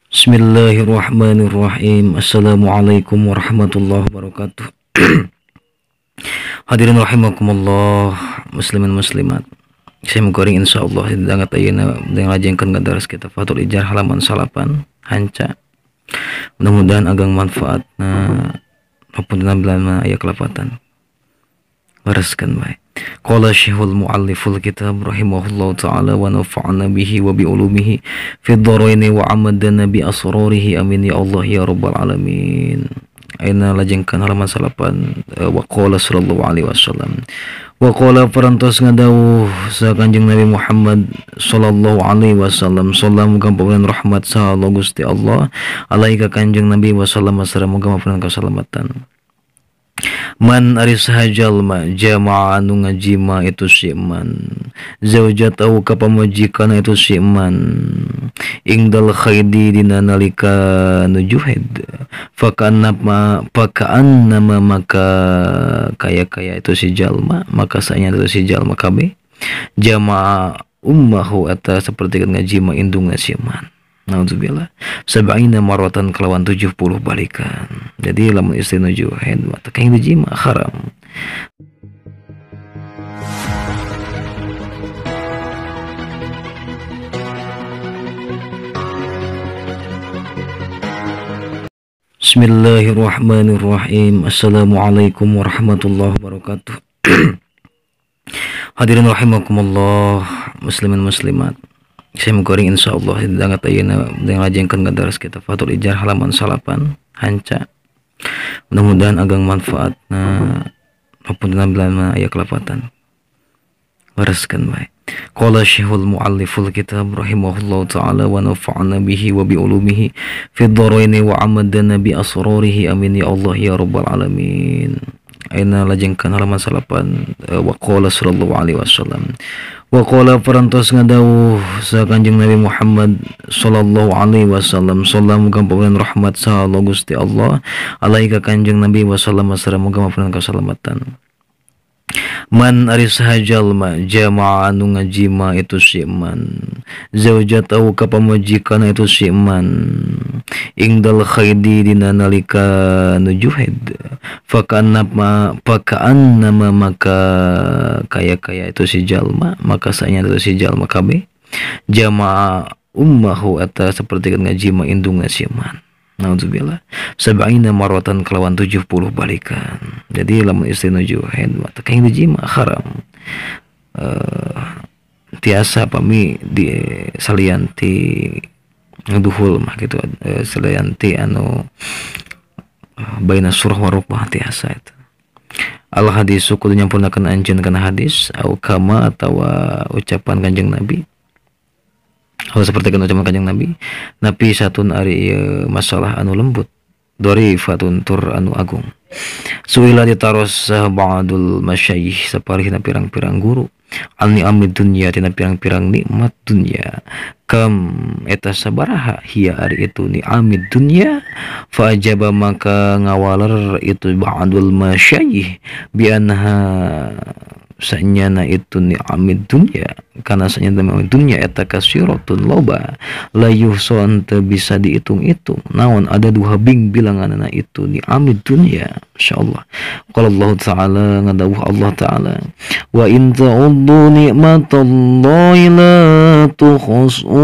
Bismillahirrahmanirrahim. Assalamualaikum warahmatullahi wabarakatuh. Hadirin rahimakumullah, muslimin muslimat. Saya menggoring insyaallah dengan tayana dengan lajengkeun ngadaras kita Fathul Ijar halaman salapan hanca. Mudah-mudahan agang manfaatna hapunten bilana aya kelapatan. Wareskeun bae. Qala Syekhul Mualliful Kitab rahimahullahu taala wa nafa'ana bihi wa bi ulumihi fid dharaini wa amadana bi asrarihi amin ya Allah ya rabbal alamin. Aina lajengkeun halaman salapan wa qala sallallahu alaihi wasallam wa qala parantos ngadawuh sa Kanjeng Nabi Muhammad sallallahu alaihi wasallam sallam gampungan rahmat sa Allah Gusti Allah alaika Kanjeng Nabi wasallam sareng muga mapanan kasalamatan. Man ari saha jalma jama'a anu ngajima itu si man zaujatahu ka pamajikan itu si man ingdal khaidi dina nalika nujuhid faka'annama maka kaya itu si jalma maka sanya itu si jalma kabeh jama'a ummahu eta seperti ngajima indungna si man. Nauzubillah sab'ina marwatan kelawan 70 balikan. Jadi lamun istri nujuhid mata kain jima haram. Bismillahirrahmanirrahim. Assalamualaikum warahmatullahi wabarakatuh. Hadirin rahimakumullah, muslimin muslimat. Saya menggoring insyaallah dengan tayana dengan lajengkeun ngadaras kita Fathul Ijar halaman salapan hanca. Mudah-mudahan agang manfaatna hapunten bilana aya kelapatan. Wareskeun bae. Qala Syekhul Mualliful Kitab rahimahullahu taala wa nafa'ana bihi wa bi ulumihi fid dharaini wa amadana bi asrarihi amin ya Allah ya rabbal alamin. Aina lajengkeun halaman salapan wa qala sallallahu alaihi wasallam wa qala parantos ngadawuh sa Kanjeng Nabi Muhammad sallallahu alaihi wasallam sallam gampungan rahmat sa Allah Gusti Allah alaika Kanjeng Nabi wasallam sareng muga mapanan kasalamatan. Man ari saha jalma jama'a anu ngajima itu si man zaujatahu ka pamajikan itu si man ingdal khaidi dina nalika nujuhid faka'annama maka kaya itu si jalma maka sanya itu si jalma kabeh jama'a ummahu eta seperti ngajima indungna si man. Nauzubillah sab'ina marwatan kelawan 70 balikan. Jadi lamun istri nujuhid mata kain jima haram. Tiasa pami di salianti ngaduhul mah gitu salianti anu baina surah wa rukbah tiasa itu. Al hadis kudu nyampurnakeun anjeun kana hadis au kama atawa ucapan Kanjeng Nabi. Seperti kan ucapan Kanjeng Nabi satun ari masalah anu lembut dharifatun tur anu agung. Suila ditaros ba'dul masyayikh saparihna pirang-pirang guru ani amid dunya tina pirang-pirang nikmat dunya kam eta sabaraha hiya ari itu ni amid dunya fa ajaba maka ngawaler itu ba'dul masyayikh bi anha sanyana itu ni amid dunya karena sanyana dunya eta kasiratun loba la yuhson teu bisa dihitung-hitung naon ada dua bilanganna itu ni amid dunya insyaallah. Qala Allah taala ngadawuh Allah taala wa in ta'uddu ni'matallahi la tuhsuha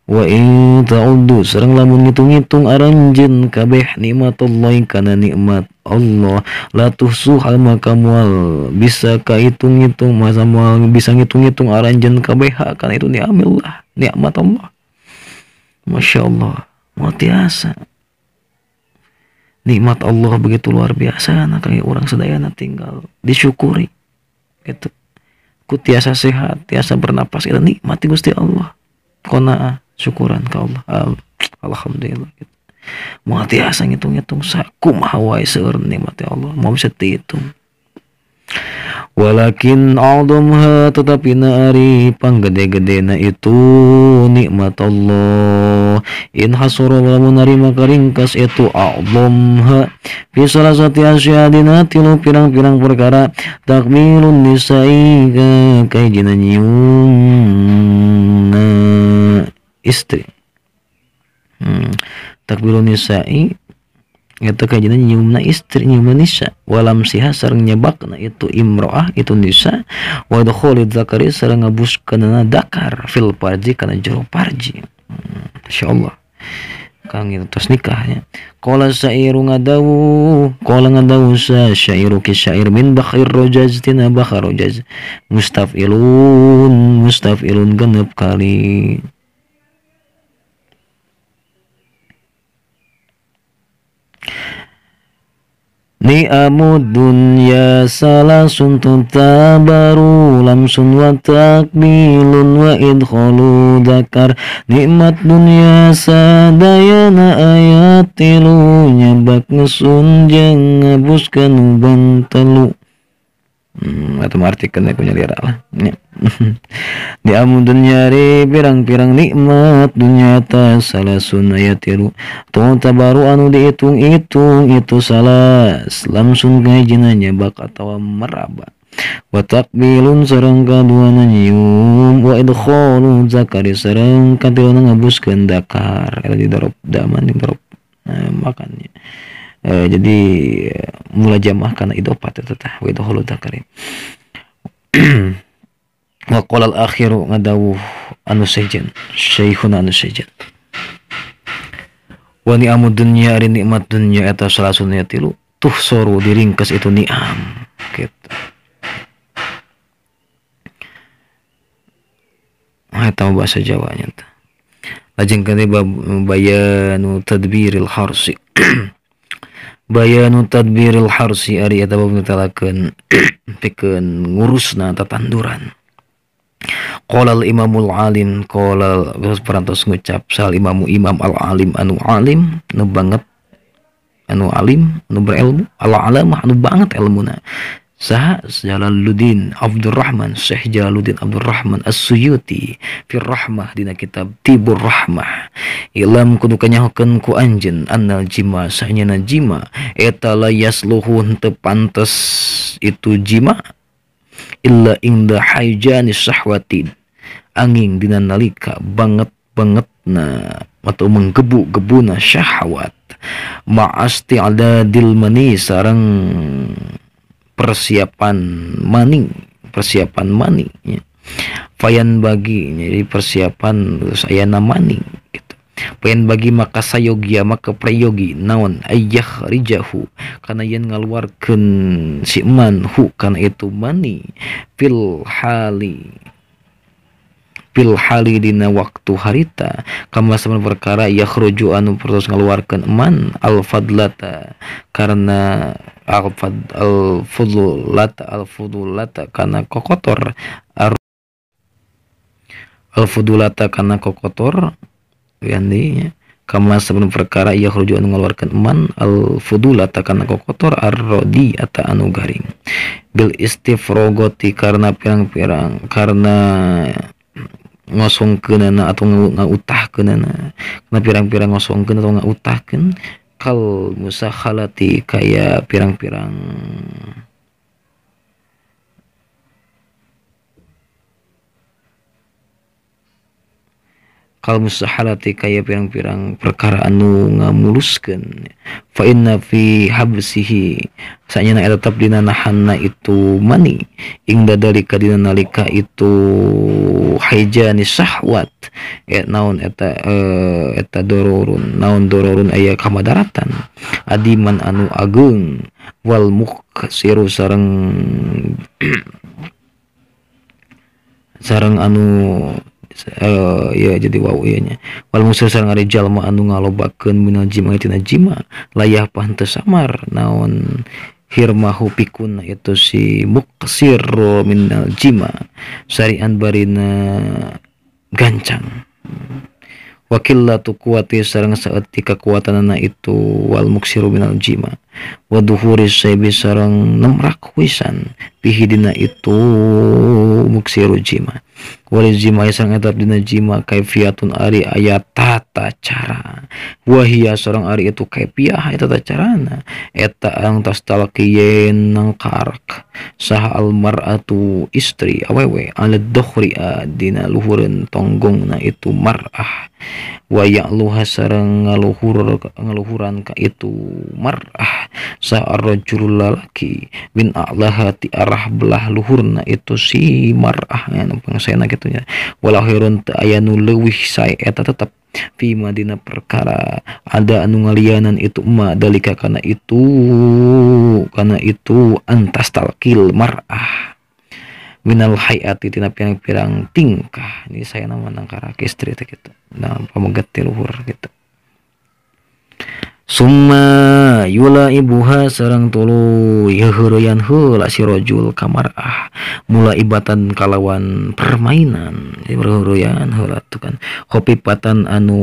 wa in ta'uddu sareng lamun ngitung-ngitung aranjeun kabeh nikmatallahi kana nikmat Allah la tuhsuha maka moal bisa kahitung-hitung masa moal bisa ngitung-hitung aranjeun kabeh kana itu nikmat Allah. Masya Allah, mau tiasa nikmat Allah begitu luar biasa nah kayak orang sedayana tinggal disyukuri gitu ku tiasa sehat tiasa bernapas itu nikmati Gusti Allah qanaah syukuran ka Allah alhamdulillah gitu. Mau tiasa ngitung-ngitung sakumaha wae seueur nikmat Allah mau bisa dihitung. Walakin a'dhamha tetapi ari panggede-gedena itu nikmat Allah in hasura lamun ari maka ringkas itu a'dhamha fi salasati asyadina tilu pirang-pirang perkara takmilun nisai kay jinanyun istri. Takbirun nisa'i eta kajina nyiumna istri, nyiumna nisa, walam siha sareng nyebakna itu imro'ah itu nisa, wa dukhulid zakari sareng ngabuskeunna dakar fil parji kana jero parji. Masyaallah kang itu tos nikahnya. Qala syairu ngadawu, qala ngadawu syairu ki syair min bakhir rojaz tina bakhar rojaz, mustafilun genep kali. Ni'amud dunya salasun tutabaru lamsun wa takbilun wa idkhalu dakar. Nikmat dunya sadayana ayatilu nyabak ngesun jeung ngabuskeun bantelu. Atau artikeun aku nyalira lah. Di amun dunya re pirang-pirang nikmat dunya ta salasun ayatilu tabaru anu dihitung-hitung itu salas langsung gajina nyabak atawa meraba. Wa takbilun sareng kaduana nyium, wa idkhalu zakari sareng katiluna ngabuskeun dakar. Eta di darab daman di darab makannya. Jadi mulai jamaah karena idopat itu tah wa idkhalu zakari. Wa qala al-akhiru ngadawu anu sejen syekhuna anu sejen. Wa ni'amud dunya ari nikmat dunya eta salasun yatilu tuhsoru diringkas itu ni'am gitu. Eta bahasa Jawanya teh. Lajeng kana bayanu tadbiril harsi. Bayanu tadbiril harsi ari eta bab nutalakeun pikeun ngurusna tatanduran. Qala al-imamul alim, qala parantos ngucap sal imam al-alim anu alim nu banget anu alim anu berilmu, al-alamah anu banget ilmuna. Saha Jalaluddin Abdurrahman, Syekh Jalaluddin Abdurrahman As-Suyuti fi rahmah dina kitab Tibur Rahmah. Ilam kudu kanyahokeun ku anjeun annal jima sanyana jima eta la yasluhu teu pantes itu jima illa inda haijani syahwatin angin dina nalika banget-bangetna atau menggebu-gebuna syahwat ma'asti adadil mani sareng persiapan mani ya. Fayan bagi jadi persiapan sayana mani gitu. Fayan bagi maka sayogia maka prayogi naon ayyah rijahu kana yen ngaluarkeun si man hu kana itu mani fil hali dina waktu harita kama saman perkara yakhruju anu pertos ngaluarkeun man al fadlata karena al fudulata kana kokotor al fudulata kana kokotor yandinya kama saman perkara yakhruju anu ngaluarkeun man al fudulata kana kokotor ar-rodi ata anu garing bil istifrogoti karena pirang-pirang karena ngosongkeunana atau ngautahkeunana karena pirang-pirang ngosongkeun atau ngautahkeun kal musakhalati kaya pirang-pirang kal musahalati kaya pirang-pirang perkara anu ngamuluskeun fa inna fi habsihi sanyana eta tetep dina nahanna itu mani ing dadalika dina nalika itu haijani syahwat naon eta dororun naon dororun aya kamadaratan adiman anu ageung wal muksiru sareng anu ya jadi wow ianya wal musir sareng ari jalma anu ngalobakeun minal jima tina jima layah pah teu samar naon hirmahu pikun itu si muksir minal jima sarian barina gancang wakillatu kuwati sareng saeutik kekuatanana itu wal muksiru minal jima wa duhuri saybi sareng nemrak wisan fihi dina itu muksiru jima wali jima sang etap dina jima kaifiatun ari ayat tata cara wahia seorang ari itu kaifiah eta tata carana eta ang tastalqiyen nang karak saha almar'atu istri awewe ala dohri dina luhureun tonggongna itu mar'ah wa ya'luha sareng ngaluhuran ka itu mar'ah sa ar-rajul lalaki min a'laha ti arah belah luhurna itu si mar'ah anu pangsena kitu nya walahirun teu aya nu leuwih sae eta tetep fi madina perkara ada anu ngalianan itu ma dalika kana itu antas talqil mar'ah minal hayati tina pirang-pirang tingkah ini saya nama nangkara istri teh kitu nah pamegat ti luhur gitu summa yula ibuha sareng tulu yeureyan heula si rajul ka mar'ah mula ibatan kalawan permainan yeureyan heula tuh kan hopipatan anu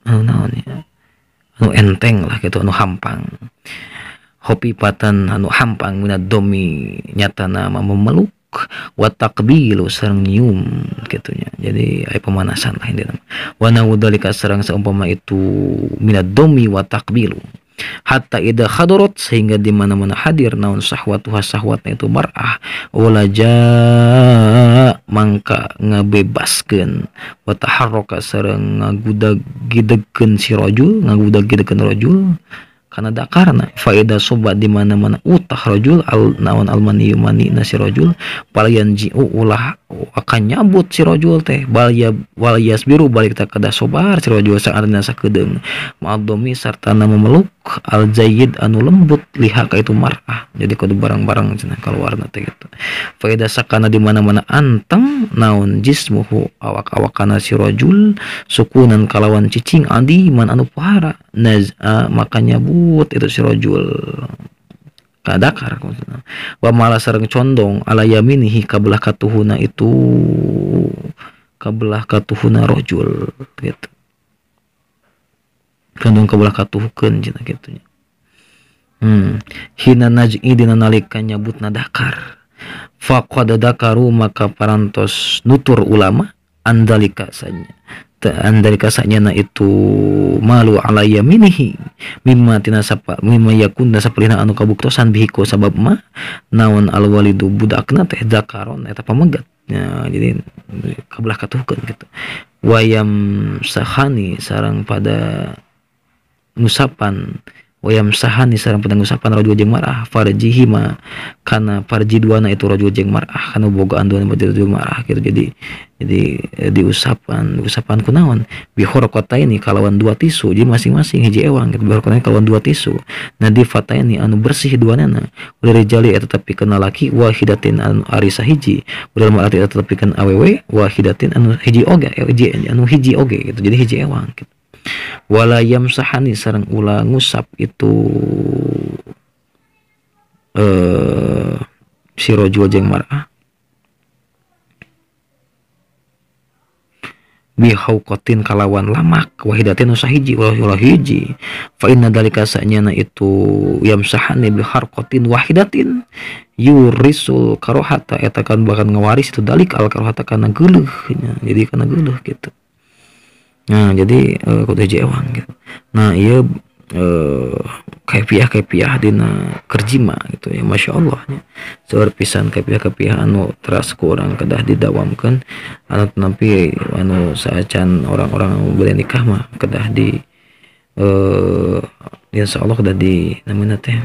naon ya anu enteng lah gitu anu hampang hopipatan anu hampang minad domi nyatana memeluk wa taqbilu sareng nyium kitunya jadi aya pemanasan lah intina wa naudalika sareng saumpama itu minad domi wa taqbilu hatta idza hadarat sehingga di mana-mana hadir naon sahwatuha sahwatna itu mar'ah walaja mangka ngabebaskeun wa taharraka sareng ngagudag-gidegkeun si rajul kana dakarna faida sobat di mana-mana utah rajul naon almani mani na si rajul palayan jiu ulah akan nyabut si rajul teh wal yasbiru balik tak kada sobar si rajul saarna sakedeung ma'addomi sarta memeluk al jayyid anu lembut liha ka itu mar'ah jadi kudu barang-barang cenah kaluarna teh gitu faida sakana di mana-mana anteng naon jismuhu awak-awakana si rajul sukunan kalawan cicing adi man anu pahara naz'a makanya but itu si rajul kadakar wa malah sareng condong ala yaminihi kabelah katuhuna rajul gitu kandung kabelah katuhkeun cenah kitu nya hina naj'i dina nalika nyabutna dakar faqad dakaru maka parantos nutur ulama andalika sanyana itu malu ala yaminihi mimma yakun sapalina anu kabuktosan bihiko sabab ma naon al walidu budakna teh zakaron eta pamegat ya, jadi kabelah katuhkeun gitu wayam sahani sareng pada ngusapan wayam sahani sareng pada ngusapan rajul jeung mar'ah farjihi ma kana farji duana itu rajul jeung mar'ah kana bogaan duana rajul mar'ah gitu jadi diusapan kunaon bihorqataini kalawan dua tisu jadi masing-masing hiji ewang gitu bihorqataini kalawan dua tisu nadifataini anu bersih duanana ulah rijali eta tepikeun lalaki wahidatin anu ari sahiji ulah mar'ati eta tepikeun awewe wahidatin anu hiji oge gitu jadi hiji ewang gitu wala yamsahani sareng ulah ngusap itu si rajul jeung mar'ah bihauqatin kalawan lamak wahidatin usahiji ulah hiji fa inna dalika sanyana itu yamsahani biharqatin wahidatin yurisul karohata eta kan bahkan ngawaris itu dalik al karohata kana geuleuh jadi kana geuleuh gitu. Nah jadi kudu hiji ewang gitu. Nah ieu kaifiah dina kerjima gitu ya Masya Allah nya seueur pisan kaifiah anu teras ku urang kedah didawamkeun anu nampi anu saacan orang-orang anu boleh nikah mah kedah di insyaallah kedah di namina teh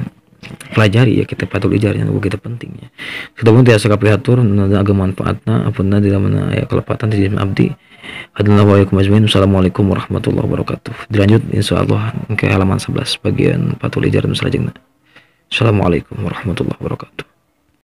pelajari ya kita patul ijarnya begitu pentingnya sudah pun tiasa kapihatur agama manfaatna apunna di mana ya kelepatan di abdi Assalamualaikum warahmatullahi wabarakatuh. Dilanjut insyaallah ke halaman 11 bagian patul ijar nu salajengna. Assalamualaikum warahmatullahi wabarakatuh.